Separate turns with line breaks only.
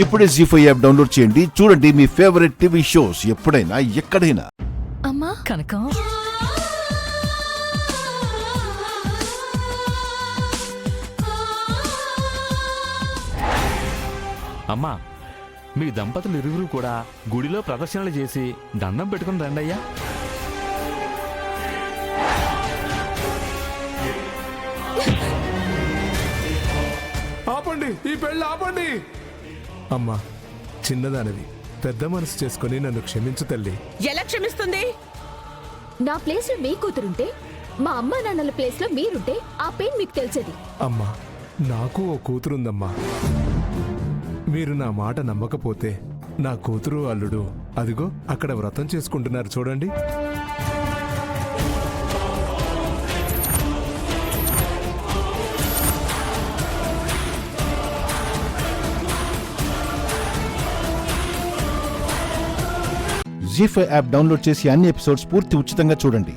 ఇప్పుడే జీ5 app download చేయండి. చూడండి మీ ఫేవరెట్ టీవీ షోస్ ఎప్పుడైనా ఎక్కడైనా.
అమ్మా కనకం,
అమ్మా, మీ దంపతులు ఇరువురు కూడా గుడిలో ప్రదర్శనలు చేసి దండం పెట్టుకుని రండయ్యా.
ఆపండి, ఈ పెళ్ళి ఆపండి. అమ్మా, చిన్నదానివి, పెద్ద మనసు చేసుకుని నన్ను క్షమించు తల్లి.
ఎలా క్షమిస్తుంది?
నా ప్లేస్ లో మీ కూతురుంటే, మా అమ్మా నాన్నల ప్లేస్ లో మీరుంటే ఆ పెయిన్ మీకు తెలిసేది.
అమ్మా, నాకు ఓ కూతురుందమ్మా. మీరు నా మాట నమ్మకపోతే నా కూతురు అల్లుడు అదిగో అక్కడ వ్రతం చేసుకుంటున్నారు చూడండి.
జీ5 యాప్ డౌన్లోడ్ చేసి అన్ని ఎపిసోడ్స్ పూర్తి ఉచితంగా చూడండి.